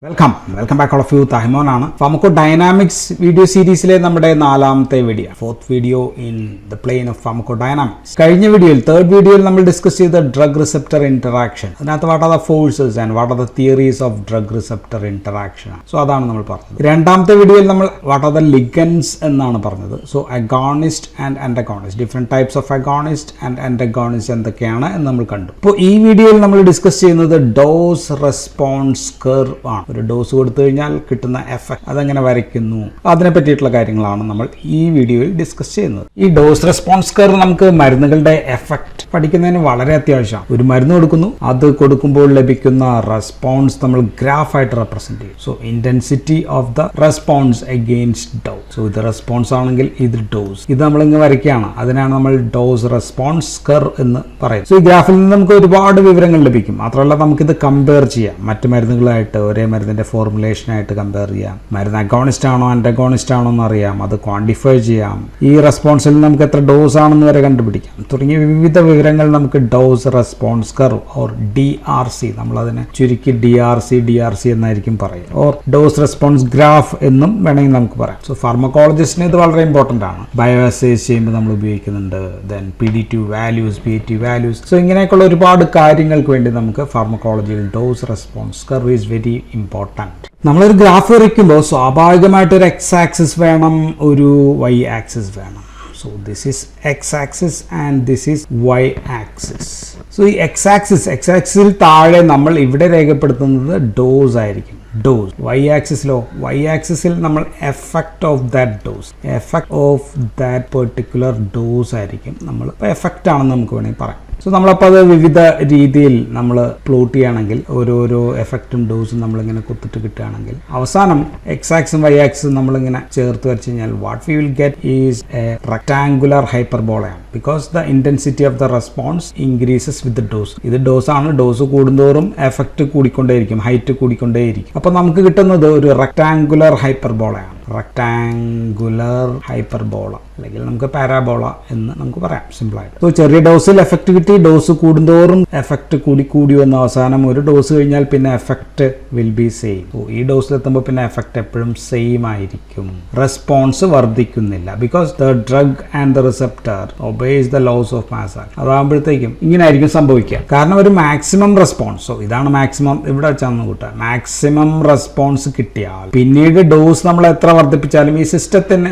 Welcome back all of you. Tahimonaana. Pharmacodynamics video series le nammade നാലാമത്തെ video. Fourth video in the plane of pharmacodynamics. കഴിഞ്ഞ വീഡിയോയിൽ third വീഡിയോയിൽ നമ്മൾ discuss ചെയ്ത drug receptor interaction. അതിനകത്ത് what are the forces and what are the theories of drug receptor interaction. So അതാണ് നമ്മൾ പറഞ്ഞത്. രണ്ടാമത്തെ വീഡിയോയിൽ നമ്മൾ what are the ligands എന്നാണ് പറഞ്ഞത്. So agonist and antagonist. Different types of agonist and antagonist എന്തൊക്കെയാണ് എന്ന് നമ്മൾ കണ്ടു. അപ്പോൾ ഈ വീഡിയോയിൽ നമ്മൾ ഡിസ്കസ് ചെയ്യുന്നത് ഡോസ് റെസ്പോൺസ് കർവ് ആണ്. ഒരു ഡോസ് കൊടുത്തു കഴിഞ്ഞാൽ കിട്ടുന്ന എഫക്ട് അതെങ്ങനെ വരയ്ക്കുന്നു അതിനെ പറ്റിയിട്ടുള്ള കാര്യങ്ങളാണ് നമ്മൾ ഈ വീഡിയോയിൽ ഡിസ്കസ് ചെയ്യുന്നത്. ഈ ഡോസ് റെസ്പോൺസ് കർവ് നമുക്ക് മരുന്നുകളുടെ എഫക്ട് പഠിക്കുന്നതിന് വളരെ അത്യാവശ്യമാണ്. ഒരു മരുന്ന് കൊടുക്കുന്നു, അത് കൊടുക്കുമ്പോൾ ലഭിക്കുന്ന റെസ്പോൺസ് നമ്മൾ ഗ്രാഫായിട്ട് റെപ്രസെന്റ് ചെയ്യും. So intensity of the response against dose. So ഇത് റെസ്പോൺസ് ആണെങ്കിൽ ഇത് ഡോസ്. ഇത് നമ്മൾ ഇങ്ങനെ വരയ്ക്കുകയാണ്. അതിനാണ് നമ്മൾ ഡോസ് റെസ്പോൺസ് കർവ് എന്ന് പറയുന്നത്. സോ ഈ ഗ്രാഫിൽ നിന്ന് നമുക്ക് ഒരുപാട് വിവരങ്ങൾ ലഭിക്കും. മാത്രമല്ല നമുക്കിത് കമ്പയർ ചെയ്യാം മറ്റു മരുന്നുകളായിട്ട്. ഒരേ മരുന്നിന്റെ ഫോർമുലേഷനായിട്ട് കമ്പയർ ചെയ്യാം. മരുന്ന് അഗോണിസ്റ്റ് ആണോ ആന്റഗോണിസ്റ്റ് ആണോ എന്ന് അറിയാം. അത് ക്വാണ്ടിഫൈ ചെയ്യാം. ഈ റെസ്പോൺസിൽ നമുക്ക് എത്ര ഡോസ് ആണെന്ന് വരെ കണ്ടുപിടിക്കാം. തുടങ്ങിയ വിവിധ വിവരങ്ങൾ നമുക്ക് dose response curve or DRC, നമ്മളതിനെ ചുരുക്കി DRC എന്നായിരിക്കും പറയുക. ഓർ ഡോസ് റെസ്പോൺസ് ഗ്രാഫ് എന്നും വേണമെങ്കിൽ നമുക്ക് പറയാം. സോ ഫാർമക്കോളജിസ്റ്റിന് ഇത് വളരെ ഇമ്പോർട്ടൻ്റ് ആണ്. ബയോഅസേസ് ചെയ്യുമ്പോൾ നമ്മൾ ഉപയോഗിക്കുന്നുണ്ട്. Then PD2 values, PAT values. So ഇങ്ങനെയൊക്കെയുള്ള ഒരുപാട് കാര്യങ്ങൾക്ക് വേണ്ടി നമുക്ക് ഫാർമക്കോളജിയിൽ dose response curve is very important. നമ്മളൊരു ഗ്രാഫ് വരയ്ക്കുമ്പോൾ സ്വാഭാവികമായിട്ട് ഒരു എക്സ് ആക്സിസ് വേണം, ഒരു വൈ ആക്സിസ് വേണം. So this is x-axis and this is y-axis. So ഈ x-axis താഴെ നമ്മൾ ഇവിടെ രേഖപ്പെടുത്തുന്നത് ഡോസ് ആയിരിക്കും. ഡോസ്. y-axis നമ്മൾ effect of that dose, effect of that particular dose ആയിരിക്കും നമ്മൾ എഫക്റ്റ് ആണെന്ന് നമുക്ക് വേണമെങ്കിൽ പറയാം. സോ നമ്മളപ്പോൾ അത് വിവിധ രീതിയിൽ നമ്മൾ പ്ലോട്ട് ചെയ്യുകയാണെങ്കിൽ ഓരോരോ എഫക്റ്റും ഡോസും നമ്മളിങ്ങനെ കുത്തിട്ട് കിട്ടുകയാണെങ്കിൽ അവസാനം x-axis y-axis നമ്മളിങ്ങനെ ചേർത്ത് വരച്ച് കഴിഞ്ഞാൽ what we will get is a rectangular ഹൈപ്പർബോളയാണ്. Because the intensity of the response increases with dose. ഇത് ഡോസ് ആണ്. ഡോസ് കൂടുന്തോറും എഫക്റ്റ് കൂടിക്കൊണ്ടേയിരിക്കും, ഹൈറ്റ് കൂടിക്കൊണ്ടേയിരിക്കും. അപ്പോൾ നമുക്ക് കിട്ടുന്നത് ഒരു റെക്ടാങ്കുലർ ഹൈപ്പർബോളയാണ്. റെക്ടാങ്കുലർ ഹൈപ്പർബോള അല്ലെങ്കിൽ നമുക്ക് പാരാബോള എന്ന് നമുക്ക് പറയാം സിമ്പിളായിട്ട്. സോ ചെറിയ ഡോസിൽ എഫക്റ്റ് കിട്ടി, ഡോസ് കൂടുന്തോറും എഫക്റ്റ് കൂടി വന്ന അവസാനം ഒരു ഡോസ് കഴിഞ്ഞാൽ പിന്നെ എഫക്റ്റ് വിൽ ബി സെയിം. ഈ ഡോസിലെത്തുമ്പോൾ പിന്നെ എഫക്റ്റ് എപ്പോഴും സെയിം ആയിരിക്കും. റെസ്പോൺസ് വർദ്ധിക്കുന്നില്ല. Because the drug and the receptor obeys the laws of mass action. അതാകുമ്പോഴത്തേക്കും ഇങ്ങനെ ആയിരിക്കും സംഭവിക്കുക. കാരണം ഒരു മാക്സിമം റെസ്പോൺസ്, സോ ഇതാണ് മാക്സിമം, ഇവിടെ വെച്ചാന്ന് കൂട്ടാം. മാക്സിമം റെസ്പോൺസ് കിട്ടിയാൽ പിന്നീട് ഡോസ് നമ്മൾ എത്ര വർദ്ധിപ്പിച്ചാലും ഈ സിസ്റ്റത്തിന്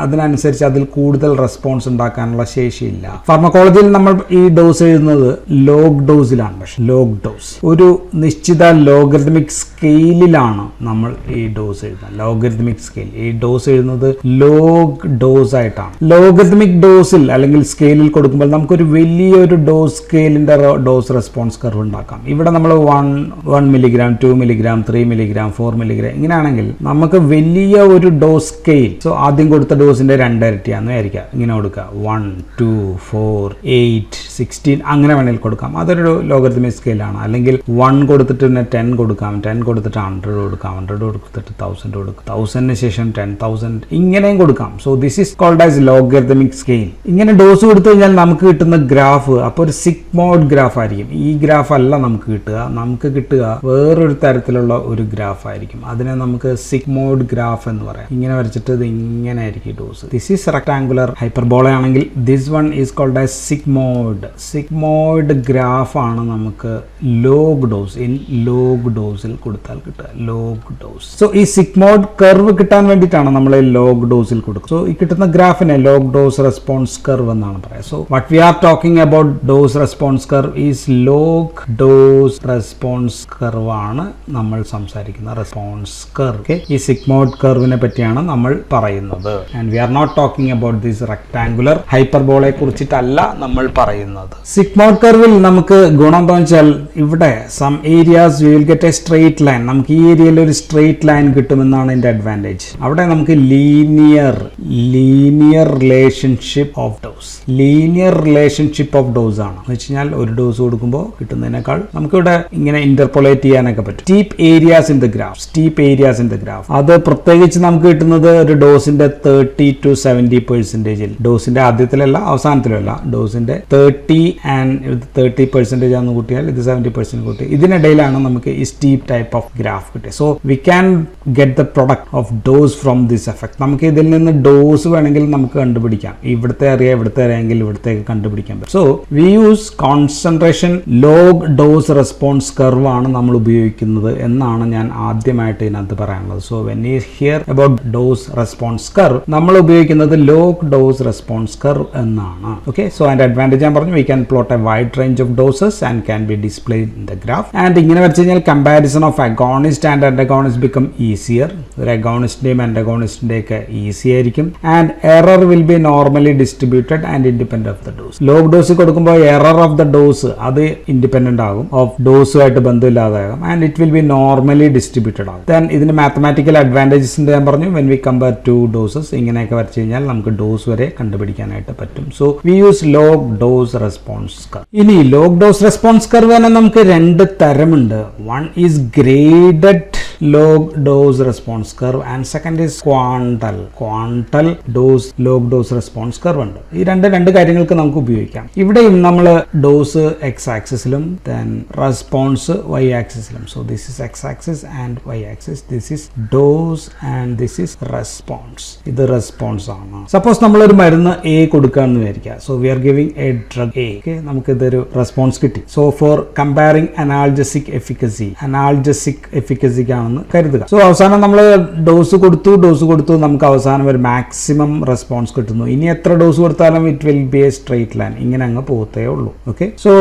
അതിനനുസരിച്ച് അതിൽ കൂടുതൽ റെസ്പോൺസ് ഉണ്ടാക്കാനുള്ള ശേഷിയില്ല. ഫാർമക്കോളജിയിൽ നമ്മൾ ഈ ഡോസ് എഴുതുന്നത് ലോഗ് ഡോസിലാണ്. പക്ഷെ ലോഗ് ഡോസ് ഒരു നിശ്ചിത ലോഗരിതമിക് സ്കെയിലിലാണ് നമ്മൾ ഈ ഡോസ് എഴുതുന്നത്. Logarithmic scale. ഈ ഡോസ് എഴുതുന്നത് ലോഗ് ഡോസ് ആയിട്ടാണ്. ലോഗരിതമിക് ഡോസിൽ അല്ലെങ്കിൽ സ്കെയിലിൽ കൊടുക്കുമ്പോൾ നമുക്കൊരു വലിയൊരു ഡോസ് സ്കെയിലിന്റെ ഡോസ് റെസ്പോൺസ് കർവ് ഉണ്ടാക്കാം. ഇവിടെ നമ്മൾ 1 മില്ലിഗ്രാം, 2 മില്ലിഗ്രാം, 3 മില്ലിഗ്രാം, 4 മില്ലിഗ്രാം ഇങ്ങനെയാണെങ്കിൽ നമുക്ക് വലിയ ഒരു ഡോസ് സ്കെയിൽ. സോ ആദ്യം കൊടുത്ത ഡോസിന്റെ 2 ഇരട്ടിയാന്ന് വിചാരിക്കുക. ഇങ്ങനെ കൊടുക്കുക 1, 2, 4, 8, 16 അങ്ങനെ വേണമെങ്കിൽ കൊടുക്കാം. അതൊരു ലോഗരിതമിക് സ്കെയിലാണ്. അല്ലെങ്കിൽ 1 കൊടുത്തിട്ട് പിന്നെ 10 കൊടുക്കാം, 10 കൊടുത്തിട്ട് 100 കൊടുക്കാം, 100 കൊടുത്തിട്ട് 1000 കൊടുക്കാം, 1000 ശേഷം 10,000 ഇങ്ങനെയും കൊടുക്കാം. So this is called as logarithmic scale. ഇങ്ങനെ ഡോസ് കൊടുത്തു കഴിഞ്ഞാൽ നമുക്ക് കിട്ടുന്ന ഗ്രാഫ് അപ്പോൾ ഒരു സിഗ്മോയിഡ് ഗ്രാഫ് ആയിരിക്കും. ഈ ഗ്രാഫ് അല്ല നമുക്ക് കിട്ടുക വേറൊരു തരത്തിലുള്ള ഒരു ഗ്രാഫ് ആയിരിക്കും. അതിനെ നമുക്ക് സിഗ്മോയിഡ് ഗ്രാഫ് എന്ന് പറയാം. ഇങ്ങനെ വരച്ചിട്ട് ഇത് ഇങ്ങനെ ആയിരിക്കും dose. This is rectangular hyperbola ആണെങ്കിൽ this one is called as sigmoid. Sigmoid graph ആണ് നമുക്ക് ലോഗ് ഡോസ്. ഇൻ ലോഗ് ഡോസിൽ കൊടുത്താൽ കിട്ടുക ലോഗ് ഡോസ്. സോ ഈ സിഗ്മോയിഡ് കർവ് കിട്ടാൻ വേണ്ടിയിട്ടാണ് നമ്മൾ ലോഗ് ഡോസിൽ കൊടുക്കുക. സോ ഈ കിട്ടുന്ന ഗ്രാഫിനെ ലോഗ് ഡോസ് റെസ്പോൺസ് കർവ് എന്നാണ് പറയുക. So what we are talking about dose response curve is log dose response curve ആണ് നമ്മൾ സംസാരിക്കുന്ന റെസ്പോൺസ് കർവ്. ഈ സിഗ്മോയിഡ് കർവിനെ പറ്റിയാണ് നമ്മൾ പറയുന്നത്. And we are not talking about this rectangular ഹൈപ്പർബോളയെ കുറിച്ചിട്ടല്ല നമ്മൾ പറയുന്നത്. സിഗ്മോയിഡ് കർവിൽ നമുക്ക് ഗുണം എന്താണെന്ന് വെച്ചാൽ ഇവിടെ some areas we will get a straight line. നമുക്ക് ഈ ഏരിയയിൽ ഒരു സ്ട്രെയിറ്റ് ലൈൻ കിട്ടുമെന്നാണ് ഇതിന്റെ അഡ്വാൻറ്റേജ്. അവിടെ നമുക്ക് linear relationship of dose. Linear relationship of dose ആണ് എന്ന് വെച്ച് കഴിഞ്ഞാൽ ഒരു ഡോസ് കൊടുക്കുമ്പോൾ കിട്ടുന്നതിനേക്കാൾ നമുക്കിവിടെ ഇങ്ങനെ ഇന്റർപോളേറ്റ് ചെയ്യാനൊക്കെ പറ്റും. Steep areas in the graph അത് പ്രത്യേകിച്ച് നമുക്ക് കിട്ടുന്നത് ഒരു ഡോസിന്റെ 30 to 70% ഡോസിന്റെ ആദ്യത്തിലല്ല അവസാനത്തിലല്ല, ഡോസിന്റെ 30 30 and 30% ആണെന്ന് കൂട്ടിയാൽ ഇത് 70% കൂട്ടി, ഇതിനിടയിലാണ് നമുക്ക് ഈ സ്റ്റീപ്പ് ടൈപ്പ് ഓഫ് ഗ്രാഫ് കിട്ടിയത്. So we can get the product of dose from this effect. നമുക്ക് ഇതിൽ നിന്ന് ഡോസ് വേണമെങ്കിൽ നമുക്ക് കണ്ടുപിടിക്കാം. ഇവിടുത്തെ അറിയാമെങ്കിൽ ഇവിടത്തേക്ക് കണ്ടുപിടിക്കാൻ പറ്റും. So we use concentration log dose response curve ആണ് നമ്മൾ ഉപയോഗിക്കുന്നത് എന്നാണ് ഞാൻ ആദ്യമായിട്ട് ഇതിനകത്ത് പറയാനുള്ളത്. So when you hear about dose response curve, നമ്മൾ ഉപയോഗിക്കുന്നത് ലോഗ് ഡോസ് റെസ്പോൺസ് കർവ് എന്നാണ്. ഓക്കെ, സോ അതിന്റെ അഡ്വാൻറ്റേജ് ഞാൻ പറഞ്ഞു, we can plot a wide range of doses and can be displayed in the graph. And ഇങ്ങനെ വെച്ച് കഴിഞ്ഞാൽ comparison of agonist and antagonist become easier. ഒരു അഗോണിസ്റ്റിന്റെയും അന്റഗോണിസ്റ്റിന്റെ ഒക്കെ ഈസി ആയിരിക്കും. And error will be normally distributed and independent of the dose. Log dose കൊടുക്കുമ്പോൾ error of the dose അത് independent ആകും, ഓഫ് ഡോസുമായിട്ട് ബന്ധമില്ലാതാകും. And it will be normally distributed ആകും. ദെൻ ഇതിന് മാത്തമാറ്റിക്കൽ അഡ്വാൻറ്റേജസിന്റെ ഞാൻ പറഞ്ഞു, when we compare two doses, ഇങ്ങനെയൊക്കെ വരച്ചു കഴിഞ്ഞാൽ നമുക്ക് ഡോസ് വരെ കണ്ടുപിടിക്കാനായിട്ട് പറ്റും. So we use log dose response curve. ഇനി ലോഗ് ഡോസ് റെസ്പോൺസ് കർവ് തന്നെ നമുക്ക് രണ്ട് തരമുണ്ട്. One is graded log dose response curve and second is quantal dose log dose response curve ഉണ്ട്. ഈ രണ്ട് കാര്യങ്ങൾക്ക് നമുക്ക് ഉപയോഗിക്കാം. ഇവിടെയും നമ്മൾ ഡോസ് എക്സ് ആക്സിസിലും then റെസ്പോൺസ് വൈ ആക്സിസിലും. So this is X axis and Y axis, this is dose and this is response. ഇത് റെസ്പോൺസ് ആണ്. സപ്പോസ് നമ്മളൊരു മരുന്ന് എ കൊടുക്കുകയെന്ന് വിചാരിക്കുക. So we are giving a drug A. Okay, നമുക്ക് ഇതൊരു റെസ്പോൺസ് കിട്ടി. സോ ഫോർ കമ്പയറിംഗ് അനാൾജസിക് എഫിക്കസിക്ക് ആണെന്ന് കരുതുക. സോ അവസാനം നമ്മൾ ഡോസ് കൊടുത്തു നമുക്ക് അവസാനം ഒരു മാക്സിമം റെസ്പോൺസ് കിട്ടുന്നു. ഇനി എത്ര ഡോസ് കൊടുത്താലും it will B A straight line, ഇങ്ങനെ അങ്ങ് പോകത്തേ ഉള്ളൂ. ഓക്കെ, സോ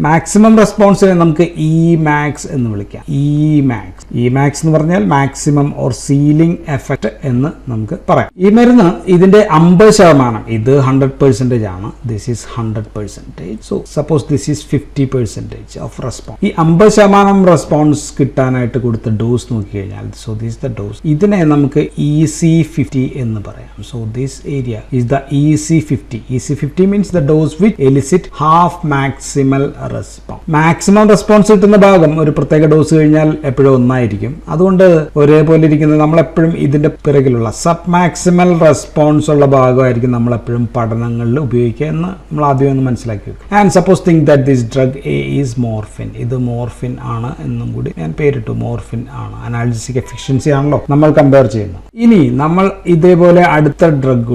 മാക്സിമം റെസ്പോൺസിനെ നമുക്ക് ഇ മാക്സ് എന്ന് വിളിക്കാം. ഇ മാക്സ് എന്ന് പറഞ്ഞാൽ മാക്സിമം ഓർ സീലിംഗ് എഫക്ട് എന്ന് നമുക്ക് പറയാം. ഈ മരുന്ന് ഇതിന്റെ 50%, ഇത് 100% ആണ്. This is 100%. So suppose this is 50% of response. ഈ 50% റെസ്പോൺസ് കിട്ടാനായിട്ട് കൊടുത്ത ഡോസ് നോക്കി കഴിഞ്ഞാൽ, സോ ദിസ് ദ ഡോസ്, ഇതിനെ നമുക്ക് EC50 എന്ന് പറയാം. So this area is the EC50. EC50 means the dose which elicit half maximal response. Maximum response കിട്ടുന്ന ഭാഗം ഒരു പ്രത്യേക ഡോസ് കഴിഞ്ഞാൽ എപ്പോഴും ഒന്നായിരിക്കും. അതുകൊണ്ട് ഒരേപോലെ ഇരിക്കുന്നത് നമ്മൾ എപ്പോഴും ഇതിന്റെ പിറകിലുള്ള സബ് മാക്സിമൽ റെസ്പോൺസ് ഉള്ള ഭാഗമായിരിക്കും നമ്മൾ എപ്പോഴും പഠനങ്ങളിൽ ഉപയോഗിക്കുക എന്ന് നമ്മൾ ആദ്യം ഒന്ന് മനസ്സിലാക്കി വെക്കും. And suppose think that this drug A is morphine. ഇത് മോർഫിൻ ആണ് എന്നും കൂടി ഞാൻ പേരിട്ടു. മോർഫിൻ ആണ്, അനാൾജസിക് എഫിഷ്യൻസി ആണല്ലോ നമ്മൾ കമ്പയർ ചെയ്യുന്നത്. ഇനി നമ്മൾ ഇതേപോലെ അടുത്ത ഡ്രഗ്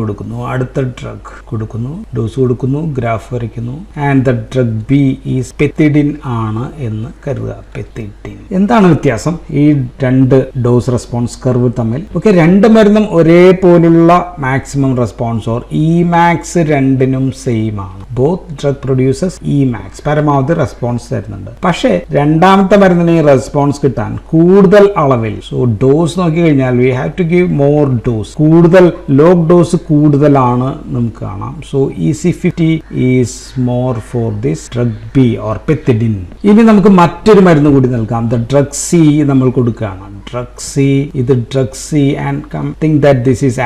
കൊടുക്കുന്നു, ഡോസ് കൊടുക്കുന്നു, ഗ്രാഫ് വരയ്ക്കുന്നു. And the drug B is pethidine ആണ് എന്ന് കരുതുക. പെത്തിഡിൻ എന്താണ് വ്യത്യാസം ഈ രണ്ട് ഡോസ് റെസ്പോൺസ് കർവ് തമ്മിൽ? ഓക്കെ, രണ്ട് മരുന്നും ഒരേപോലുള്ള maximum response or E max രണ്ടിനും സെയിം ആണ്. Both drug producers E max, പരമാവധി റെസ്പോൺസ് തരുന്നുണ്ട്. പക്ഷേ രണ്ടാമത്തെ മരുന്നിന് റെസ്പോൺസ് കിട്ടാൻ കൂടുതൽ അളവിൽ, സോ ഡോസ് നോക്കി കഴിഞ്ഞാൽ we have to give more dose, കൂടുതൽ ലോഗ് ഡോസ് കൂടുതലാണ് നമുക്ക് കാണാം. So EC50 is more for this drug B or pethidine. ഇനി നമുക്ക് മറ്റൊരു മരുന്ന് കൂടി നൽകാം. ദ ഡ്രഗ് സി നമ്മൾ കൊടുക്കുകയാണ്. Drug C and think that this is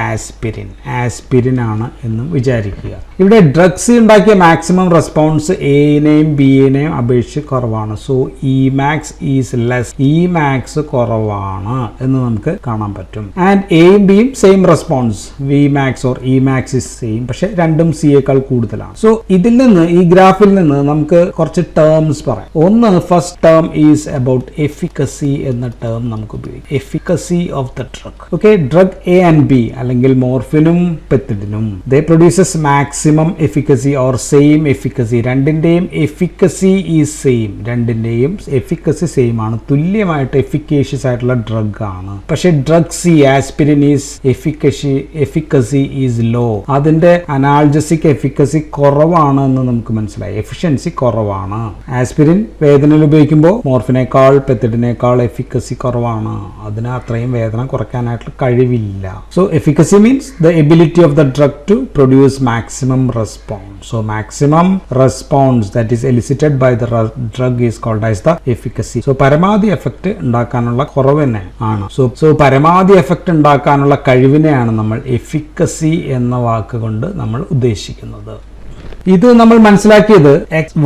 aspirin ആണ് എന്നും വിചാരിക്കുക. ഇവിടെ ഡ്രഗ് സി ഉണ്ടാക്കിയ മാക്സിമം റെസ്പോൺസ് എനെയും ബിയെയും അപേക്ഷിച്ച് കുറവാണ്. So E max is less, E max കുറവാണ് എന്ന് നമുക്ക് കാണാൻ പറ്റും. ആൻഡ് എയും ബിയും same response, V max or E max is same, പക്ഷെ രണ്ടും സിയേക്കാൾ കൂടുതലാണ്. സോ ഇതിൽ നിന്ന്, ഈ ഗ്രാഫിൽ നിന്ന് നമുക്ക് കുറച്ച് ടേംസ് പറയാം. ഒന്ന്, first term is about efficacy എന്ന ടേം നമുക്ക് ഉപയോഗിക്കാം. Efficacy of the drug. Okay, drug A and B അല്ലെങ്കിൽ മോർഫിനും പെത്തിഡിനും they produces maximum efficacy or same efficacy. രണ്ടിന്റെയും എഫിക്കസി ഈസ് സെയിം, രണ്ടിന്റെയും എഫിക്കസി സെയിം ആണ്, തുല്യമായിട്ട് എഫിക്കേഷ്യസ് ആയിട്ടുള്ള ഡ്രഗ് ആണ്. പക്ഷെ drug C, aspirin is efficacy is low. അതിന്റെ അനാൾജസിക് എഫിക്കസി കുറവാണ് എന്ന് നമുക്ക് മനസ്സിലായി, എഫിഷ്യൻസി കുറവാണ്. ആസ്പിരിൻ വേദനയിൽ ഉപയോഗിക്കുമ്പോൾ മോർഫിനേക്കാൾ പെത്തിഡിനേക്കാൾ എഫിക്കസി കുറവാണ്. അതിന് അത്രയും വേദന കുറയ്ക്കാനായിട്ടുള്ള കഴിവില്ല. So efficacy means the ability of the drug to produce maximum response. So maximum response that is elicited by the drug is called as the efficacy. So പരമാവധി എഫക്റ്റ് ഉണ്ടാക്കാനുള്ള കുറവിനെ ആണ്. സോ പരമാവധി എഫക്റ്റ് ഉണ്ടാക്കാനുള്ള കഴിവിനെയാണ് നമ്മൾ എഫിക്കസി എന്ന വാക്ക് കൊണ്ട് നമ്മൾ ഉദ്ദേശിക്കുന്നത്. ഇത് നമ്മൾ മനസ്സിലാക്കിയത്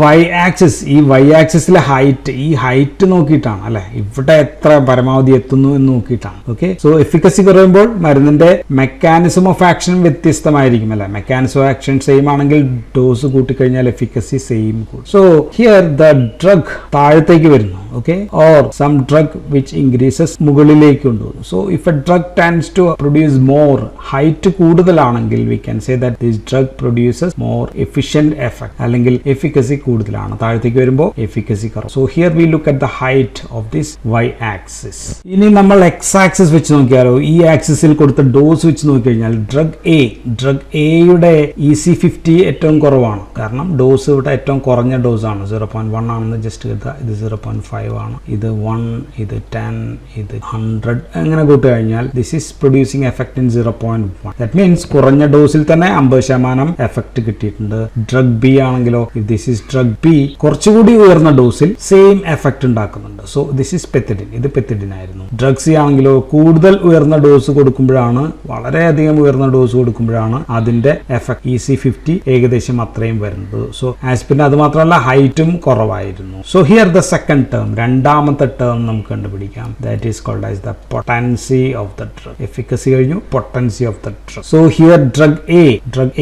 വൈ ആക്സിസ്, ഈ വൈ ആക്സിസിലെ ഹൈറ്റ് നോക്കിയിട്ടാണ് അല്ലെ, ഇവിടെ എത്ര പരമാവധി എത്തുന്നു എന്ന് നോക്കിയിട്ടാണ്. ഓക്കെ, സോ എഫിക്കസി കുറയുമ്പോൾ മരുന്നിന്റെ മെക്കാനിസം ഓഫ് ആക്ഷൻ വ്യത്യസ്തമായിരിക്കും അല്ലെ. മെക്കാനിസം ഓഫ് ആക്ഷൻ സെയിം ആണെങ്കിൽ ഡോസ് കൂട്ടിക്കഴിഞ്ഞാൽ എഫിക്കസി സെയിം കൂടും. സോ ഹിയർ ദ ഡ്രഗ് താഴത്തേക്ക് വരുന്നു. Okay, or some drug which increases മുകളിലേക്ക് കൊണ്ടുപോകുന്നു. So if a drug tends to produce more, height കൂടുതലാണെങ്കിൽ we can say that this drug produces more efficient effect, അല്ലെങ്കിൽ efficacy കൂടുതലാണ്. താഴത്തേക്ക് വരുമ്പോൾ എഫിക്കസി കുറവ്. So here we look at the height of this Y axis. ഇനി നമ്മൾ X axis വെച്ച് നോക്കിയാലോ, ഈ ആക്സിസിൽ കൊടുത്ത ഡോസ് വെച്ച് നോക്കിക്കഴിഞ്ഞാൽ ഡ്രഗ് എയുടെ EC50 ഏറ്റവും കുറവാണ്. കാരണം ഡോസ് ഇവിടെ ഏറ്റവും കുറഞ്ഞ ഡോസ് ആണ്, 0.1 ആണെന്ന് ജസ്റ്റ് കരുതുക. ഇത് 0.5 ആണ്, ഇത് 1, ഇത് 10, ഇത് 100 അങ്ങനെ കൂട്ടി കഴിഞ്ഞാൽ this is producing effect in 0.1. That means കുറഞ്ഞ ഡോസിൽ തന്നെ 50% എഫക്ട് കിട്ടിയിട്ടുണ്ട്. ഡ്രഗ് ബി ആണെങ്കിലോ, if this is drug B, കുറച്ചുകൂടി ഉയർന്ന ഡോസിൽ സെയിം എഫക്ട് ഉണ്ടാക്കുന്നുണ്ട്. സോ ദിസ് ഈസ് പെത്തിഡിൻ, ഇത് പെത്തിഡിൻ ആയിരുന്നു. ഡ്രഗ് സി ആണെങ്കിലോ കൂടുതൽ ഉയർന്ന ഡോസ് കൊടുക്കുമ്പോഴാണ്, വളരെയധികം ഉയർന്ന ഡോസ് കൊടുക്കുമ്പോഴാണ് അതിന്റെ എഫക്ട് EC50 ഏകദേശം അത്രയും വരുന്നത്. സോ ആസ്പിരിൻ അത് മാത്രമല്ല ഹൈറ്റും കുറവായിരുന്നു. So here the second term, രണ്ടാമത്തെ ടേം നമുക്ക് കണ്ടുപിടിക്കാം. That is called as the potency of the drug. Efficacy കഴിഞ്ഞു, potency of the drug. So here drug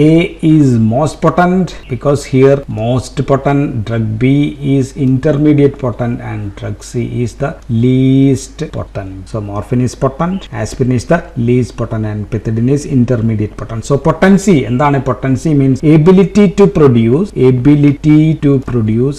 A is most potent because here most potent, drug B is intermediate potent and drug C is the least potent. So morphine is potent, aspirin is the least potent and pethidine is intermediate potent. So potency എന്താണ്? Potency means ability to produce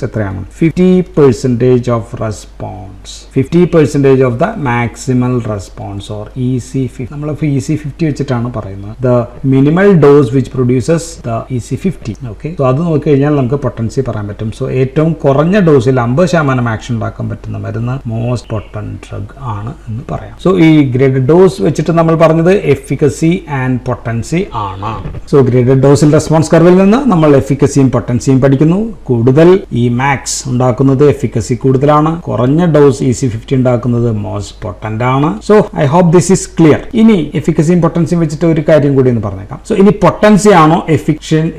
എത്രയാണ്? 50% of response, 50% of the maximal response or EC50. നമ്മൾ EC50 വെച്ചിട്ടാണ് പറയുന്നത്. The minimal dose which produces the EC50. Okay, so അത് നോക്കി കഴിഞ്ഞാൽ നമുക്ക് potency പറയാൻ പറ്റും. സോ ഏറ്റവും കുറഞ്ഞ ഡോസിൽ 50% ആക്ഷൻ ഉണ്ടാക്കാൻ പറ്റുന്ന മരുന്ന് മോസ്റ്റ് പൊട്ടന്റ് ഡ്രഗ് ആണ് എന്ന് പറയാം. സോ ഈ ഗ്രേഡഡ് ഡോസ് വെച്ചിട്ട് നമ്മൾ പറഞ്ഞത് എഫിക്കസി ആൻഡ് പൊട്ടൻസി ആണ്. സോ ഗ്രേഡഡ് ഡോസിൽ റെസ്പോൺസ് കർവിൽ നിന്ന് നമ്മൾ എഫിക്കസിയും പൊട്ടൻസിയും പഠിക്കുന്നു. കൂടുതൽ ഈ മാക്സ് ഉണ്ടാക്കുന്നത് എഫിക്കസി കൂടുതലാണ്, കുറഞ്ഞ ഡോസ് EC50 ഉണ്ടാക്കുന്നത് മോസ്റ്റ് പൊട്ടന്റ് ആണ്. So I hope this is clear. ഇനി എഫിക്കസിയും പൊട്ടൻസിയും വെച്ചിട്ട് ഒരു കാര്യം കൂടി എന്ന് പറഞ്ഞേക്കാം. സോ ഇനി പൊട്ടൻസി ആണോ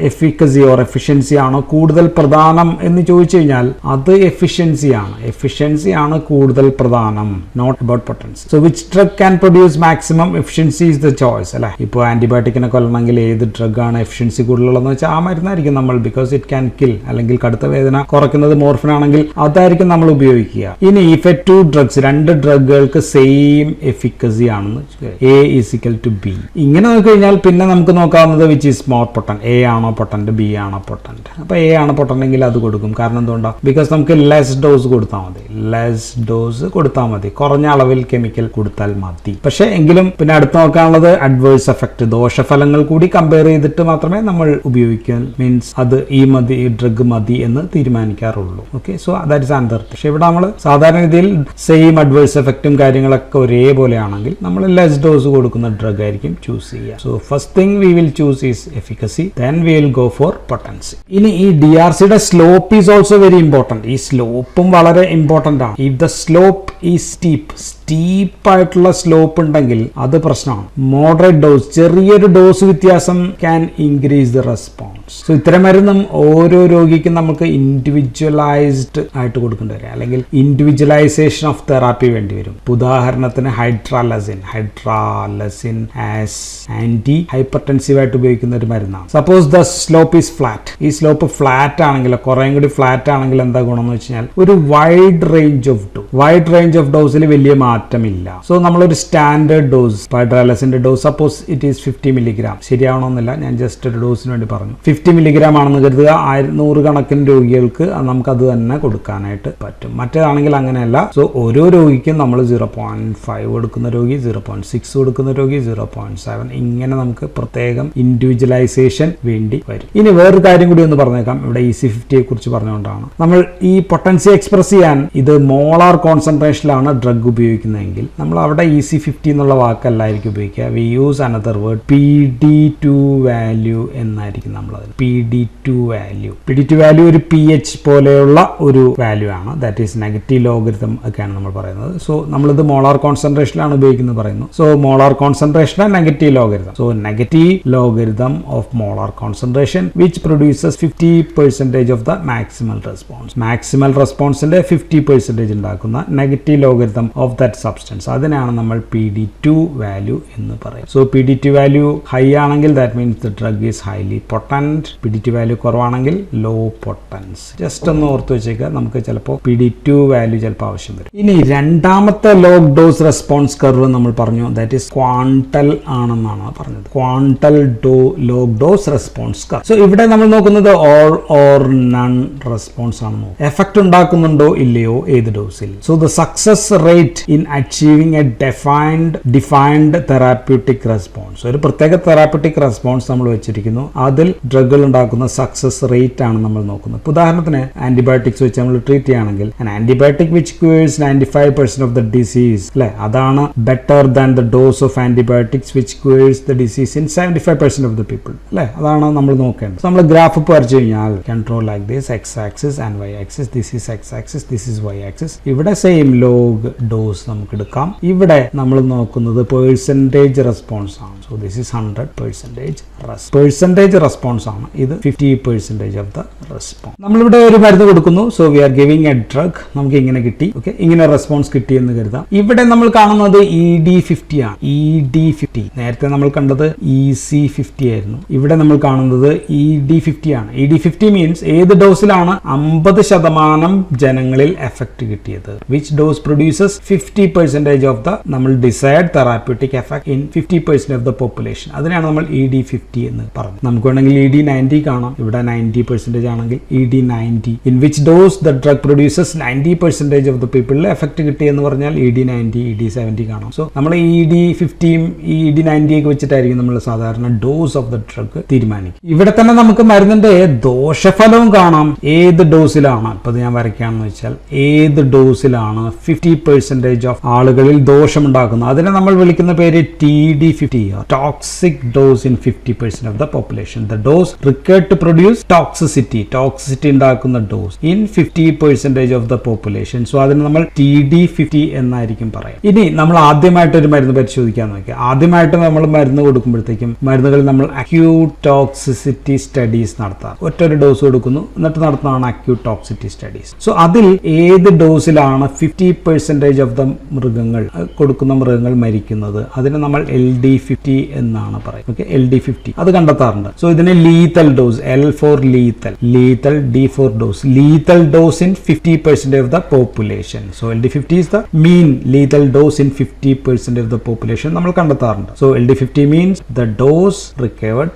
എഫിക്കസി ഓർ എഫിഷ്യൻസി ആണോ കൂടുതൽ പ്രധാനം എന്ന് ചോദിച്ചു കഴിഞ്ഞാൽ അത് എഫിഷ്യൻസി ആണ് കൂടുതൽ പ്രധാനം, not about potency. So which drug can produce maximum efficiency is the choice അല്ലെ. ഇപ്പോൾ ആന്റിബയോട്ടിക്കിനെ കൊല്ലണമെങ്കിൽ ഏത് ഡ്രഗ് ആണ് എഫിഷ്യൻസി കൂടുതലുള്ളതെന്ന് വെച്ചാൽ ആ മരുന്നായിരിക്കും നമ്മൾ, ബിക്കോസ് ഇറ്റ് ക്യാൻ കിൽ, അല്ലെങ്കിൽ കടുത്ത വേദന കുറയ്ക്കുന്നത് മോർഫിൻ ആണെങ്കിൽ അതായിരിക്കും നമ്മൾ ഉപയോഗിക്കുക. ഇനി ഇഫ് എ ടു ഡ്രഗ്സ്, രണ്ട് ഡ്രഗുകൾക്ക് സെയിം എഫിക്കസി ആണെന്ന് A is equal to B, ഇങ്ങനെ നോക്കി കഴിഞ്ഞാൽ പിന്നെ നമുക്ക് നോക്കാവുന്നത് which is more potent, A ആണോ പൊട്ടന്റ്, B ആണോ പൊട്ടന്റ്. അപ്പൊ A ആണ് പൊട്ടന്റെങ്കിൽ അത് കൊടുക്കും. കാരണം എന്തുകൊണ്ടാണ്? ബിക്കോസ് നമുക്ക് ലെസ് ഡോസ് കൊടുത്താൽ മതി, കുറഞ്ഞ അളവിൽ കെമിക്കൽ കൊടുത്താൽ മതി. പക്ഷെ എങ്കിലും പിന്നെ അടുത്ത് നോക്കാനുള്ളത് അഡ്വേഴ്സ് എഫക്ട്, ദോഷഫലങ്ങൾ കൂടി കമ്പയർ ചെയ്തിട്ട് മാത്രമേ നമ്മൾ ഉപയോഗിക്കാൻ, മീൻസ് അത് ഈ ഡ്രഗ് മതി എന്ന് തീരുമാനിക്കാറുള്ളൂ. Okay, so that is another. പക്ഷെ ഇവിടെ നമ്മൾ സാധാരണ രീതിയിൽ സെയിം അഡ്വേഴ്സ് എഫക്റ്റും കാര്യങ്ങളൊക്കെ ഒരേപോലെ ആണെങ്കിൽ നമ്മൾ ലെസ് ഡോസ് കൊടുക്കുന്ന ഡ്രഗ് ആയിരിക്കും ചൂസ് ചെയ്യുക. So first thing we will choose is efficacy, then we will go for potency. ഇനി ഈ DRCയുടെ slope is also very important. ഈ സ്ലോപ്പും വളരെ ഇമ്പോർട്ടന്റ് ആണ്. ഇഫ് ദ സ്ലോപ്പ് ഈസ് സ്റ്റീപ്പായിട്ടുള്ള സ്ലോപ്പ് ഉണ്ടെങ്കിൽ അത് പ്രശ്നമാണ്. മോഡറേറ്റ് ഡോസ്, ചെറിയൊരു ഡോസ് വ്യത്യാസം can increase the response. So ഇത്തരം മരുന്നും ഓരോ രോഗിക്കും നമുക്ക് ഇൻഡിവിജ്വലൈസ്ഡ് ആയിട്ട് കൊടുക്കേണ്ടി വരും, അല്ലെങ്കിൽ ഇൻഡിവിജ്വലൈസേഷൻ ഓഫ് തെറാപ്പി വേണ്ടി വരും. ഉദാഹരണത്തിന് ഹൈഡ്രാലസിൻ ആസ് ആന്റി ഹൈപ്പർടെൻസീവ് ആയിട്ട് ഉപയോഗിക്കുന്ന ഒരു മരുന്നാണ്. Suppose the slope is flat. ഈ സ്ലോപ്പ് ഫ്ലാറ്റ് ആണെങ്കിൽ, കുറേ കൂടി ഫ്ലാറ്റ് ആണെങ്കിൽ എന്താ ഗുണം എന്ന് വെച്ച് കഴിഞ്ഞാൽ ഒരു വൈഡ് റേഞ്ച് ഓഫ് ഡോസിൽ വലിയ മാറ്റമില്ല. സോ നമ്മളൊരു സ്റ്റാൻഡേർഡ് ഡോസ്, ഹൈഡ്രാലസിന്റെ dose suppose it is 50 milligram, ശരിയാവണമെന്നില്ല, ഞാൻ ജസ്റ്റ് ഒരു ഡോസിന് വേണ്ടി പറഞ്ഞു. 50 മില്ലിഗ്രാം ആണെന്ന് കരുതുക. 100 കണക്കിന് രോഗികൾക്ക് നമുക്കത് തന്നെ കൊടുക്കാനായിട്ട് പറ്റും. മറ്റേതാണെങ്കിൽ അങ്ങനെയല്ല. സോ ഓരോ രോഗിക്കും നമ്മൾ 0.5 കൊടുക്കുന്ന രോഗി, 0.6 കൊടുക്കുന്ന രോഗി, 0.7, ഇങ്ങനെ നമുക്ക് പ്രത്യേകം ഇൻഡിവിജ്വലൈസേഷൻ വേണ്ടി വരും. ഇനി വേറൊരു കാര്യം കൂടി ഒന്ന് പറഞ്ഞേക്കാം. ഇവിടെ EC50യെ കുറിച്ച് പറഞ്ഞുകൊണ്ടാണ് നമ്മൾ ഈ പൊട്ടൻസി എക്സ്പ്രസ് ചെയ്യാൻ ഇത് മോളാർ കോൺസെൻട്രേഷനിലാണ് ഡ്രഗ് ഉപയോഗിക്കുന്നത്. ഉപയോഗിക്കുന്നതെങ്കിൽ നമ്മൾ അവിടെ EC50 എന്നുള്ള വാക്കല്ലായിരിക്കും ഉപയോഗിക്കുക. We use another word PD2 value എന്നായിരിക്കും നമ്മൾ അതിൽ. PD2 വാല്യൂ ഒരു pH പോലെയുള്ള ഒരു വാല്യൂ ആണ്. ദാറ്റ് ഈസ് നെഗറ്റീവ് ലോഗരിതം ഒക്കെയാണ് നമ്മൾ പറയുന്നത്. സോ നമ്മളിത് മോളാർ കോൺസെൻട്രേഷനിലാണ് ഉപയോഗിക്കുന്നത് പറയുന്നു. So molar concentration negative logarithm. So negative logarithm of molar concentration which produces 50% of the maximal response. Maximal റെസ്പോൺസിന്റെ 50% ഉണ്ടാക്കുന്ന negative logarithm of that substance, അതിനാണ് നമ്മൾ PD2 വാല്യൂ എന്ന് പറയും. സോ PD2 വാല്യൂ ഹൈ ആണെങ്കിൽ that means the drug is highly potent. PD2 value കുറവാണെങ്കിൽ low potency. Just ഒന്ന് ഓർത്ത് വെച്ചേക്കുക, നമുക്ക് ചിലപ്പോൾ PD2 വാല്യൂ ചിലപ്പോൾ ആവശ്യം വരും. ഇനി രണ്ടാമത്തെ ലോഗ് ഡോസ് റെസ്പോൺസ് കർവ് നമ്മൾ പറഞ്ഞു, ദാറ്റ് ഈസ് ക്വാണ്ടൽ ആണെന്നാണ് പറഞ്ഞത്. Quantal log dose response curve. So ഇവിടെ നമ്മൾ നോക്കുന്നത് ഓൾ ഓർ നൺ റെസ്പോൺസ് ആണ്. എഫക്ട് ഉണ്ടാക്കുന്നുണ്ടോ ഇല്ലയോ ഏത് ഡോസിൽ. So the success rate in achieving a defined therapeutic response. ഒരു പ്രത്യേക തെറാപ്യൂട്ടിക് റെസ്പോൺസ് നമ്മൾ വെച്ചിരിക്കുന്നു, അതിൽ ഡ്രഗുകൾ ഉണ്ടാക്കുന്ന സക്സസ് റേറ്റ് ആണ് നമ്മൾ നോക്കുന്നത്. ഉദാഹരണത്തിന് ആന്റിബയോട്ടിക്സ് വെച്ച് നമ്മൾ ട്രീറ്റ് ചെയ്യുകയാണെങ്കിൽ antibiotic which cures 95% of the disease, അല്ലെ, അതാണ് better than the dose of antibiotics which cures the disease in 75% of the people, അല്ലെ, അതാണ് നമ്മൾ നോക്കേണ്ടത്. നമ്മൾ ഗ്രാഫ് വരച്ചു കഴിഞ്ഞാൽ control like this, X axis and Y axis, this is X axis, this is Y axis. ഇവിടെ same log dose നമുക്ക് എടുക്കാം. ഇവിടെ നമ്മൾ നോക്കുന്നത് പെർസെൻറ്റേജ് റെസ്പോൺസ് ആണ്. സോ ദിസ് ഈസ് 100% റെസ്പോൺസ് ആണ്. ഇത് 50% ഓഫ് ദ റെസ്പോൺസ്. നമ്മളിവിടെ ഒരു മരുന്ന് കൊടുക്കുന്നു. So we are giving a drug. നമുക്ക് ഇങ്ങനെ കിട്ടി, ഓക്കെ, ഇങ്ങനെ റെസ്പോൺസ് കിട്ടി എന്ന് കരുതാം. ഇവിടെ നമ്മൾ കാണുന്നത് ED50 ആണ്. ED50 നേരത്തെ നമ്മൾ കണ്ടത് EC50 ആയിരുന്നു. ഇവിടെ നമ്മൾ കാണുന്നത് ED50 ആണ്. ED50 മീൻസ് ഏത് ഡോസിലാണ് 50% ജനങ്ങളിൽ എഫക്ട് കിട്ടിയത്. Which dose produces 50% of the നമ്മൾ desired therapeutic effect in 50% of the population. അതിനാണ് നമ്മൾ ED50 എന്ന് പറഞ്ഞത്. നമുക്ക് വേണമെങ്കിൽ ED90 കാണാം. ഇവിടെ 90% ആണെങ്കിൽ ED90. In which dose the drug produces 90% of the പീപ്പിളിൽ എഫക്ട് കിട്ടി എന്ന് പറഞ്ഞാൽ ED90, ED70 കാണാം. സോ നമ്മൾ ED50യും ED90 ഒക്കെ വെച്ചിട്ടായിരിക്കും നമ്മൾ സാധാരണ ഡോസ് ഓഫ് ദ ഡ്രഗ് തീരുമാനിക്കും. ഇവിടെ തന്നെ നമുക്ക് മരുന്നിന്റെ ദോഷഫലവും കാണാം. ഏത് ഡോസിലാണ്, ഇപ്പൊ ഞാൻ വരയ്ക്കാന്ന് വെച്ചാൽ ഏത് ഡോസിലാണ് 50% ഓഫ് ആളുകളിൽ ദോഷമുണ്ടാക്കുന്നത്, അതിനെ നമ്മൾ വിളിക്കുന്ന പേര് TD50, toxic dose in 50% of the population. The dose required to produce toxicity ഉണ്ടാക്കുന്ന dose in 50% of the population. So അതിന് നമ്മൾ TD50 എന്നായിരിക്കും പറയാം. ഇനി നമ്മൾ ആദ്യമായിട്ട് ഒരു മരുന്ന് പരിശോധിക്കാൻ നോക്കിയാൽ, ആദ്യമായിട്ട് നമ്മൾ മരുന്ന് കൊടുക്കുമ്പോഴത്തേക്കും മരുന്നുകളിൽ നമ്മൾ അക്യൂട്ട് ടോക്സിസിറ്റി സ്റ്റഡീസ് നടത്താം. ഒറ്റൊരു ഡോസ് കൊടുക്കുന്നു, എന്നിട്ട് നടത്തുന്നതാണ് അക്യൂട്ട് ടോക്സിസിറ്റി സ്റ്റഡീസ്. സോ അതിൽ ഏത് ഡോസിലാണ് 50% ഓഫ് ദ കൊടുക്കുന്ന മൃഗങ്ങൾ മരിക്കുന്നത്, അതിന് നമ്മൾ LD50 എന്നാണ് പറയുന്നത്. ഓക്കെ, LD50 അത് കണ്ടെത്താറുണ്ട്. സോ ഇതിന് lethal dose, L for lethal, D for dose, lethal dose in 50% of the population. So LD50 is the mean lethal dose in 50% of the population നമ്മൾ കണ്ടെത്താറുണ്ട്. So LD50 means the dose required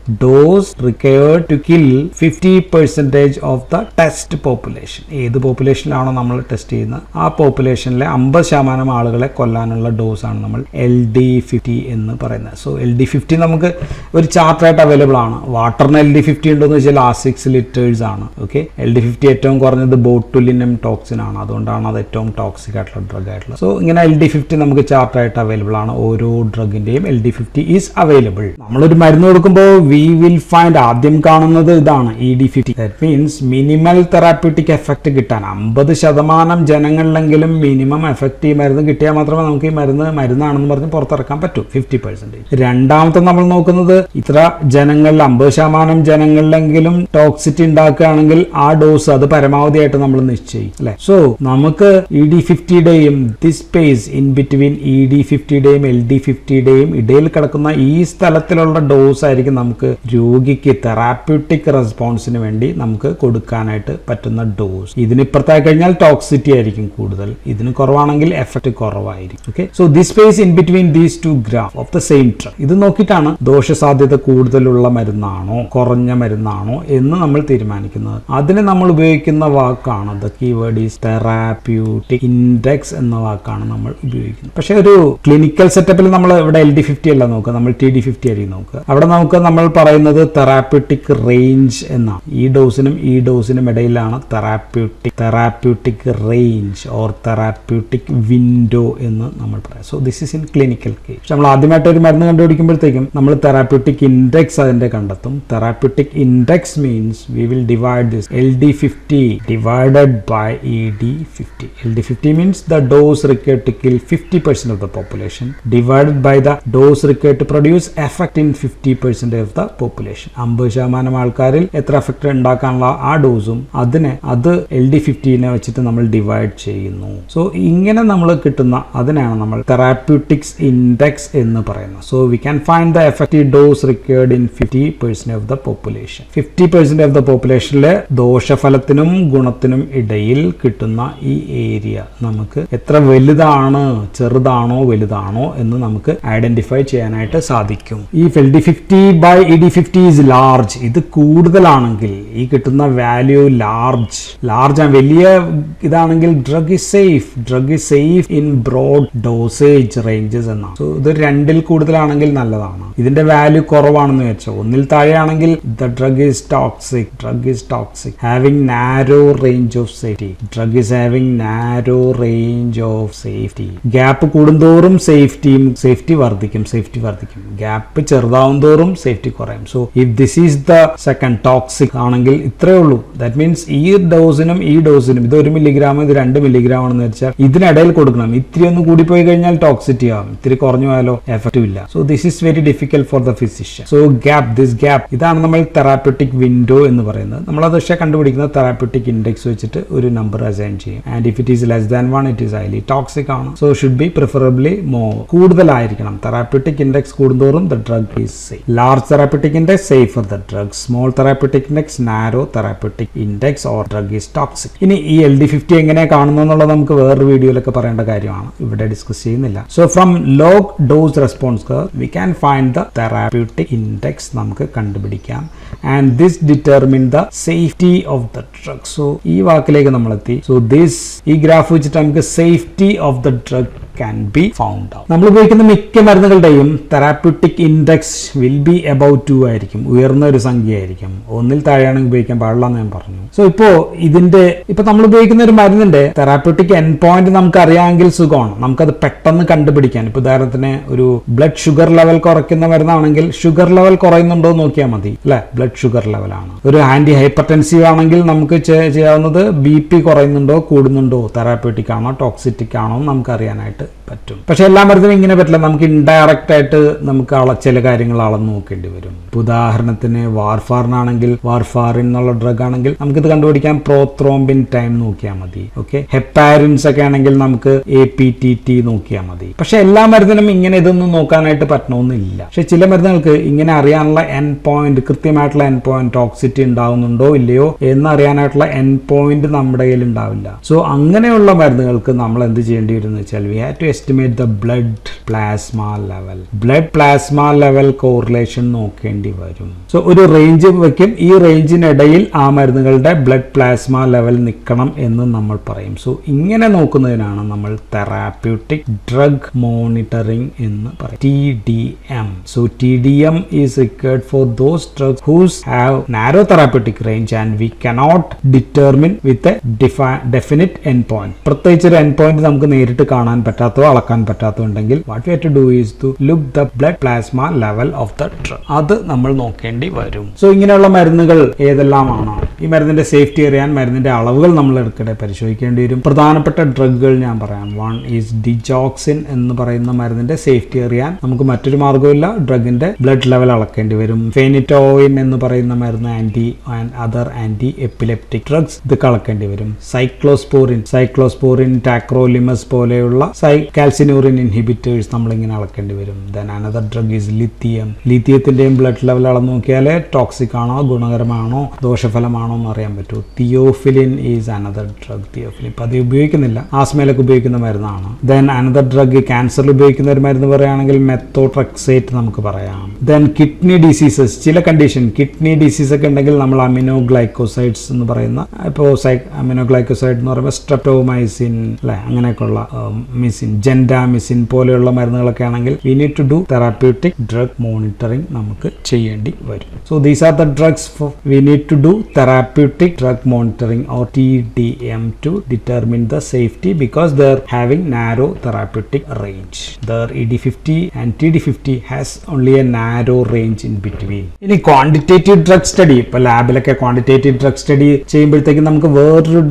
to kill 50% of the test population. ഏത് പോപ്പുലേഷനിലാണോ നമ്മൾ test ചെയ്യുന്നത് ആ പോപ്പുലേഷനിലെ 50% ആളുകളെ കൊല്ലാനുള്ള dose ആണ് നമ്മൾ LD50 എന്ന് പറയുന്നത്. സോ LD50 നമുക്ക് ഒരു ചാർട്ടായിട്ട് അവൈലബിൾ ആണ്. വാട്ടറിന് LD50 ഉണ്ടെന്ന് വെച്ചാൽ 6 liters ആണ്. ഓക്കെ, LD50 ഏറ്റവും കുറഞ്ഞത് ബോട്ടുലിനം ടോക്സിൻ ആണ്, അതുകൊണ്ടാണ് അത് ഏറ്റവും ടോക്സിക് ആയിട്ടുള്ള ഡ്രഗ് ആയിട്ടുള്ളത്. സോ ഇങ്ങനെ LD50 നമുക്ക് ചാർട്ടായിട്ട് അവൈലബിൾ ആണ്. ഓരോ ഡ്രഗിന്റെയും LD50 ഈസ് അവൈലബിൾ. നമ്മളൊരു മരുന്ന് കൊടുക്കുമ്പോൾ വി വിൽ ഫൈൻഡ് ആദ്യം കാണുന്നത് ഇതാണ് ED50. That means minimal therapeutic effect കിട്ടാൻ 50% ജനങ്ങളിലെങ്കിലും മിനിമം എഫക്ട് ഈ മരുന്ന് കിട്ടിയാൽ മാത്രമേ നമുക്ക് ഈ മരുന്നാണെന്ന് പറഞ്ഞ് പുറത്തിറക്കാൻ പറ്റൂ 50%. രണ്ടാമത്തെ നമ്മൾ നോക്കുന്നത് ഇത്ര ജനങ്ങളിൽ 50% ജനങ്ങളിലെങ്കിലും ടോക്സിറ്റി ഉണ്ടാക്കുകയാണെങ്കിൽ ആ ഡോസ് അത് പരമാവധിയായിട്ട് നമ്മൾ നിശ്ചയിക്കും, അല്ലെ. സോ നമുക്ക് ED50യുടെയും ദിസ് സ്പേസ് ഇൻ ബിറ്റ്വീൻ ED50യുടെയും LD50യുടെയും ഇടയിൽ കിടക്കുന്ന ഈ സ്ഥലത്തിലുള്ള ഡോസ് ആയിരിക്കും നമുക്ക് രോഗിക്ക് തെറാപ്യൂട്ടിക് റെസ്പോൺസിന് വേണ്ടി നമുക്ക് കൊടുക്കാനായിട്ട് പറ്റുന്ന ഡോസ്. ഇതിനിപ്പുറത്തായി കഴിഞ്ഞാൽ ടോക്സിറ്റി ആയിരിക്കും കൂടുതൽ, ഇതിന് കുറവാണെങ്കിൽ എഫക്ട് കുറവായിരിക്കും. Okay, so this space in between these two graph of the same drug, ഇത് നോക്കിയിട്ടാണ് ദോഷസാധ്യത കൂടുതലുള്ള മരുന്നാണോ കുറഞ്ഞ മരുന്നാണോ എന്ന് നമ്മൾ തീരുമാനിക്കുന്നത്. അതിന് നമ്മൾ ഉപയോഗിക്കുന്ന വാക്കാണ്, the keyword is therapeutic index എന്ന വാക്കാണ് നമ്മൾ ഉപയോഗിക്കുന്നത്. പക്ഷെ ഒരു ക്ലിനിക്കൽ സെറ്റപ്പിൽ നമ്മൾ ഇവിടെ LD50 അല്ല നോക്കുക, നമ്മൾ TD50 ആയിരിക്കും നോക്കുക. അവിടെ നമ്മൾ പറയുന്നത് തെറാപ്യൂട്ടിക് റേഞ്ച് എന്നാണ്. ഈ ഡോസിനും ഇടയിലാണ് therapeutic range or therapeutic window window എന്ന് നമ്മൾ പറയാം. So this is in clinical case. നമ്മൾ ആദ്യമായിട്ട് ഒരു മരുന്ന് കണ്ടുപിടിക്കുമ്പോഴത്തേക്കും നമ്മൾ തെറാപ്യൂട്ടിക് ഇൻഡെക്സ് അതിന്റെ കണ്ടെത്തും. Therapeutic index means we will divide this LD50 divided by ED50. LD50 means the dose required to kill 50% of the population divided by the dose required to produce effect in 50% of the population. 50% ആൾക്കാരിൽ എത്ര effect ഉണ്ടാക്കാനുള്ള ആ ഡോസും അത് LD50 വെച്ചിട്ട് നമ്മൾ divide ചെയ്യുന്നു. So ഇങ്ങനെ നമ്മൾ കിട്ടുന്ന അതിനാണ് നമ്മൾ തെറാപ്യൂട്ടിക്സ് ഇൻഡെക്സ് എന്ന് പറയുന്നത്. So we can find the effective dose required in 50% of the population. 50% of the പോപ്പുലേഷനിലെ ദോഷഫലത്തിനും ഗുണത്തിനും ഇടയിൽ കിട്ടുന്ന ഈ ഏരിയ നമുക്ക് എത്ര വലുതാണ്, ചെറുതാണോ വലുതാണോ എന്ന് നമുക്ക് ഐഡന്റിഫൈ ചെയ്യാനായിട്ട് സാധിക്കും. ഈ LD50 by ED50 is large. ഇത് കൂടുതലാണെങ്കിൽ ഈ കിട്ടുന്ന വാല്യൂ ലാർജ് വലിയ ഇതാണെങ്കിൽ drug is safe in broad dosage ranges എന്നാണ്. സോ ഇത് 2ൽ കൂടുതലാണെങ്കിൽ നല്ലതാണ്. ഇതിന്റെ വാല്യൂ കുറവാണെന്ന് വെച്ചോ, 1ൽ താഴെയാണെങ്കിൽ the drug is toxic having narrow range of safety. Drug is having narrow range of safety. Gap കൂടുന്തോറും സേഫ്റ്റി വർദ്ധിക്കും. ഗ്യാപ്പ് ചെറുതാവും തോറും സേഫ്റ്റി കുറയും. So if this is the second toxic ആണെങ്കിൽ ഇത്രയേ ഉള്ളൂ. ദാറ്റ് മീൻസ് ഈ ഡോസിനും ഇത് 1 മില്ലിഗ്രാം ഇത് 2 മില്ലിഗ്രാം ആണെന്ന് വെച്ചാൽ ഇതിനിടയിൽ കൊടുക്കണം. ഇത്തിരി ഒന്ന് കൂടിപ്പോയി കഴിഞ്ഞാൽ ടോക്സിറ്റി ആവും, ഇത്തിരി കുറഞ്ഞു പോയാലോ എഫക്റ്റീവ് ഇല്ല. So this is very difficult for the physician. So gap ഇതാണ് നമ്മൾ തെറാപ്യൂട്ടിക് വിൻഡോ എന്ന് പറയുന്നത്. നമ്മളത് പക്ഷേ കണ്ടുപിടിക്കുന്നത് തെറാപ്യൂട്ടിക് ഇൻഡെക്സ് വെച്ചിട്ട് ഒരു നമ്പർ അസൈൻ ചെയ്യും. And if it is less than 1 it is highly toxic ആണ്. So should be preferably more, കൂടുതലായിരിക്കണം. തെറാപ്യൂട്ടിക് ഇൻഡെക്സ് കൂടുന്തോറും the drug is safe. Large therapeutic index safe for the drug. Small therapeutic index narrow therapeutic index or drug is toxic. ഇനി ഈ LD50 എങ്ങനെ കാണുന്നു എന്നുള്ളത് നമുക്ക് വേറൊരു വീഡിയോയിലൊക്കെ പറയേണ്ട കാര്യമാണ്, ഇവിടെ ഡിസ്കസ് ചെയ്യുന്നില്ല. So from log dose response curve we can find the therapeutic index നമുക്ക് കണ്ടുപിടിക്കാം. And this determine the safety of the drug. So ഈ വാക്കിലേക്ക് നമ്മൾ എത്തി. സോ ഈ ഗ്രാഫ് വെച്ചിട്ട് നമുക്ക് safety of the drug can be found out. നമ്മൾ ഉപയോഗിക്കുന്ന മിക്ക മരുന്നുകളുടെയും therapeutic index will be about 2 ആയിരിക്കും, ഉയർന്ന ഒരു സംഖ്യ ആയിരിക്കും. 1ൽ താഴെയാണെങ്കിൽ ഉപയോഗിക്കാൻ പാടില്ല എന്ന് ഞാൻ പറഞ്ഞു. സോ ഇപ്പൊ നമ്മൾ ഉപയോഗിക്കുന്ന ഒരു മരുന്നിന്റെ തെറാപ്യൂട്ടിക് എൻഡ് പോയിന്റ് നമുക്ക് അറിയാമെങ്കിൽ സുഖമാണ്, നമുക്കത് പെട്ടെന്ന് കണ്ടുപിടിക്കാൻ. ഇപ്പൊ ഉദാഹരണത്തിന് ഒരു ബ്ലഡ് ഷുഗർ ലെവൽ കുറയ്ക്കുന്ന മരുന്നാണെങ്കിൽ ഷുഗർ ലെവൽ കുറയുന്നുണ്ടോ നോക്കിയാൽ മതി അല്ലെ, ബ്ലഡ് ഷുഗർ ലെവലാണ്. ഒരു ആന്റി ഹൈപ്പർടെൻസീവ് ആണെങ്കിൽ നമുക്ക് ചെയ്യാവുന്നത് BP കുറയുന്നുണ്ടോ കൂടുന്നുണ്ടോ, തെറാപ്യൂട്ടിക് ആണോ ടോക്സിറ്റിക് ആണോ നമുക്ക് അറിയാനായിട്ട് പറ്റും. പക്ഷെ എല്ലാ മരുന്നിനും ഇങ്ങനെ പറ്റില്ല. നമുക്ക് ഇൻഡയറക്റ്റ് ആയിട്ട് നമുക്ക് ചില കാര്യങ്ങൾ അളന്ന് നോക്കേണ്ടി വരും. ഉദാഹരണത്തിന് വാർഫാറിനാണെങ്കിൽ, വാർഫാറിൻ എന്നുള്ള ഡ്രഗ് ആണെങ്കിൽ നമുക്കിത് കണ്ടുപിടിക്കാൻ പ്രോത്രോംബിൻ ടൈം നോക്കിയാൽ മതി. ഓക്കെ, ഹെപ്പാരിൻസ് ഒക്കെ ആണെങ്കിൽ നമുക്ക് APTT നോക്കിയാൽ മതി. പക്ഷെ എല്ലാ മരുന്നിനും ഇങ്ങനെ ഇതൊന്നും നോക്കാനായിട്ട് പറ്റണമെന്നില്ല. പക്ഷെ ചില മരുന്നുകൾക്ക് ഇങ്ങനെ അറിയാനുള്ള എൻഡ് പോയിന്റ്, കൃത്യമായിട്ടുള്ള എൻഡ് പോയിന്റ്, ടോക്സിറ്റി ഉണ്ടാവുന്നുണ്ടോ ഇല്ലയോ എന്നറിയാനായിട്ടുള്ള എൻഡ് പോയിന്റ് നമ്മുടെ കയ്യിൽ ഉണ്ടാവില്ല. സോ അങ്ങനെയുള്ള മരുന്നുകൾക്ക് നമ്മൾ എന്ത് ചെയ്യേണ്ടി വരും എന്ന് വെച്ചാൽ we have to estimate the blood plasma level correlation നോക്കേണ്ടി വരും. സോ ഒരു റേഞ്ച് വെക്കും, ഈ റേഞ്ചിനിടയിൽ ആ മരുന്നുകളുടെ ബ്ലഡ് പ്ലാസ്മ ലെവൽ നിൽക്കണം എന്ന് നമ്മൾ പറയും. സോ ഇങ്ങനെ നോക്കുന്നതിനാണ് നമ്മൾ തെറാപ്യൂട്ടിക് ഡ്രഗ് മോണിറ്ററിംഗ് എന്ന് പറയും, TDM. So TDM is required for those drugs whose have narrow therapeutic range and we cannot determine with a definite endpoint. പ്രത്യേകിച്ച് ഒരു എൻഡ് പോയിന്റ് നമുക്ക് നേരിട്ട് കാണാൻ പറ്റാത്തോ അളക്കാൻ പറ്റാത്തോ ഉണ്ടെങ്കിൽ what we have to do is to look the blood plasma level of the drug. അത് നമ്മൾ നോക്കേണ്ടി വരും. സോ ഇങ്ങനെയുള്ള മരുന്നുകൾ ഏതെല്ലാമാണ്, ഈ മരുന്നിന്റെ സേഫ്റ്റി അറിയാൻ മരുന്നിന്റെ അളവുകൾ നമ്മൾ ഇടയ്ക്കിടെ പരിശോധിക്കേണ്ടി വരും. പ്രധാനപ്പെട്ട ഡ്രഗുകൾ ഞാൻ പറയാം. 1 is digoxin എന്ന് പറയുന്ന മരുന്നിന്റെ സേഫ്റ്റി അറിയാൻ നമുക്ക് മറ്റൊരു മാർഗ്ഗമില്ല, ഡ്രഗിന്റെ ബ്ലഡ് ലെവൽ അളക്കേണ്ടി വരും. ഫെനിറ്റോയിൻ എന്ന് പറയുന്ന മരുന്ന് ആന്റി എപ്പിലെപ്റ്റിക് ഡ്രഗ്സ് ഇത് അളക്കേണ്ടി വരും. സൈക്ലോസ്പോറിൻ ടാക്രോലിമസ് പോലെയുള്ള കാൽസിനൂറിൻ ഇൻഹിബിറ്റേഴ്സ് നമ്മളിങ്ങനെ അളക്കേണ്ടി വരും. ദെൻ അനദർ ഡ്രഗ് ഈസ് ലിത്തിയത്തിന്റെയും ബ്ലഡ് ലെവൽ അളന്ന് നോക്കിയാലേ ടോക്സിക് ആണോ ഗുണകരമാണോ ദോഷഫലമാണോ എന്ന് അറിയാൻ പറ്റൂ. Theophylline is another drug. Theophylline ഇപ്പം അത് ഉപയോഗിക്കുന്നില്ല, ആസ്മയിലൊക്കെ ഉപയോഗിക്കുന്ന മരുന്നാണ്. ദെൻ അനദർ ഡ്രഗ് ക്യാൻസറിൽ ഉപയോഗിക്കുന്ന ഒരു മരുന്ന് പറയുകയാണെങ്കിൽ മെത്തോട്രെക്സേറ്റ് നമുക്ക് പറയാം. ദെൻ കിഡ്നി ഡിസീസസ്, ചില കണ്ടീഷൻ കിഡ്നി ഡിസീസ് ഒക്കെ ഉണ്ടെങ്കിൽ നമ്മൾ അമിനോഗ്ലൈക്കോസൈഡ്സ് എന്ന് പറയുന്ന, ഇപ്പോൾ അമിനോഗ്ലൈക്കോസൈഡ് എന്ന് പറയുമ്പോൾ സ്ട്രെപ്റ്റോമൈസിൻ അല്ലെ, അങ്ങനെയൊക്കെയുള്ള മിസിൻ, ജെൻഡാമിസിൻ പോലെയുള്ള മരുന്നുകളൊക്കെ ആണെങ്കിൽ we need to do therapeutic drug monitoring നമുക്ക് ചെയ്യേണ്ടി വരും. So these are the drugs we need to do therapeutic drug monitoring or TDM to determine the safety because they are having narrow therapeutic range. The ED50 and TD50 has only a narrow range in between. ഇനി quantitative drug study, ഇപ്പോൾ ലാബിലൊക്കെ quantitative drug study ചെയ്യുമ്പോഴത്തേക്കും നമുക്ക് വേറൊരു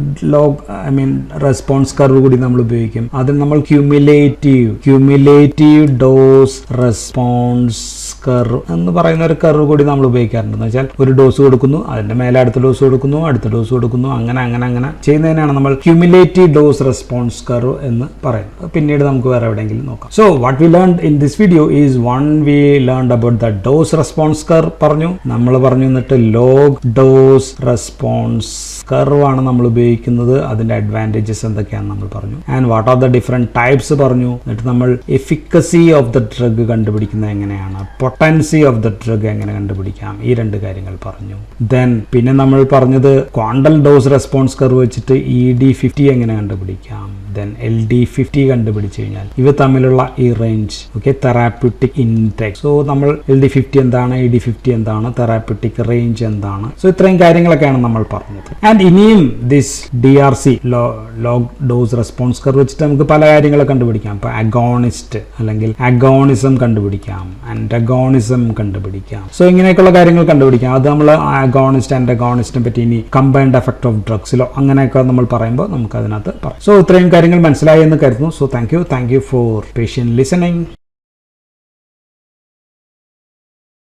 response curve കൂടി നമ്മൾ ഉപയോഗിക്കും. അതിന് നമ്മൾ ക്യൂമുലേറ്റീവ് ഡോസ് റെസ്പോൺസ് കർവ് എന്ന് പറയുന്ന ഒരു കർവ് കൂടി നമ്മൾ ഉപയോഗിക്കാറുണ്ട്. എന്ന് വെച്ചാൽ ഒരു ഡോസ് കൊടുക്കുന്നു, അതിന്റെ മേലെ അടുത്ത ഡോസ് കൊടുക്കുന്നു, അടുത്ത ഡോസ് കൊടുക്കുന്നു, അങ്ങനെ ചെയ്യുന്നതിനാണ് നമ്മൾ ക്യൂമുലേറ്റീവ് ഡോസ് റെസ്പോൺസ് കർവ് എന്ന് പറയുന്നത്. പിന്നീട് നമുക്ക് വേറെ എവിടെയെങ്കിലും നോക്കാം. So what we learn in this video is we learn about the dose response curve പറഞ്ഞു. നമ്മൾ പറഞ്ഞു എന്നിട്ട് ലോഗ് ഡോസ് റെസ്പോൺസ് കർവ് ആണ് നമ്മൾ ഉപയോഗിക്കുന്നത്. അതിന്റെ അഡ്വാൻറ്റേജസ് എന്തൊക്കെയാണെന്ന് നമ്മൾ പറഞ്ഞു. And what are the different types പറഞ്ഞു. എന്നിട്ട് നമ്മൾ എഫിക്കസി ഓഫ് ദ ഡ്രഗ് കണ്ടുപിടിക്കുന്നത് എങ്ങനെയാണ്, പൊട്ടൻസി ഓഫ് ദ ഡ്രഗ് എങ്ങനെ കണ്ടുപിടിക്കാം, ഈ രണ്ട് കാര്യങ്ങൾ പറഞ്ഞു. ദെൻ പിന്നെ നമ്മൾ പറഞ്ഞത് ക്വാണ്ടൽ ഡോസ് റെസ്പോൺസ് കർവ് വെച്ചിട്ട് ED50 എങ്ങനെ കണ്ടുപിടിക്കാം. ദെൻ LD50 കണ്ടുപിടിച്ചു കഴിഞ്ഞാൽ ഇവ തമ്മിലുള്ള ഈ range, okay, therapeutic index. So നമ്മൾ LD50 എന്താണ്, ED50 എന്താണ്, തെറാപ്യൂട്ടിക് റേഞ്ച് എന്താണ്. സോ ഇത്രയും കാര്യങ്ങളൊക്കെയാണ് നമ്മൾ പറഞ്ഞത്. ആൻഡ് ഇനിയും this DRC log dose response curve വെച്ചിട്ട് നമുക്ക് പല കാര്യങ്ങളും കണ്ടുപിടിക്കാം. ഇപ്പോൾ അഗോണിസ്റ്റ് അല്ലെങ്കിൽ അഗോണിസം കണ്ടുപിടിക്കാം, ആന്റഗോണിസം കണ്ടുപിടിക്കാം. സോ ഇങ്ങനെയൊക്കെയുള്ള കാര്യങ്ങൾ കണ്ടുപിടിക്കാം. അത് നമ്മൾ അഗോണിസ്റ്റ് ആന്റഗോണിസ്റ്റിനെ പറ്റി ഇനി കമ്പൈൻഡ് എഫക്ട് ഓഫ് ഡ്രഗ്സിലോ അങ്ങനെയൊക്കെ നമ്മൾ പറയുമ്പോൾ നമുക്ക് അതിനകത്ത് പറയാം. സോ ഇത്രയും കാര്യങ്ങൾ മനസ്സിലായി എന്ന് കരുതുന്നു. So thank you for patient listening.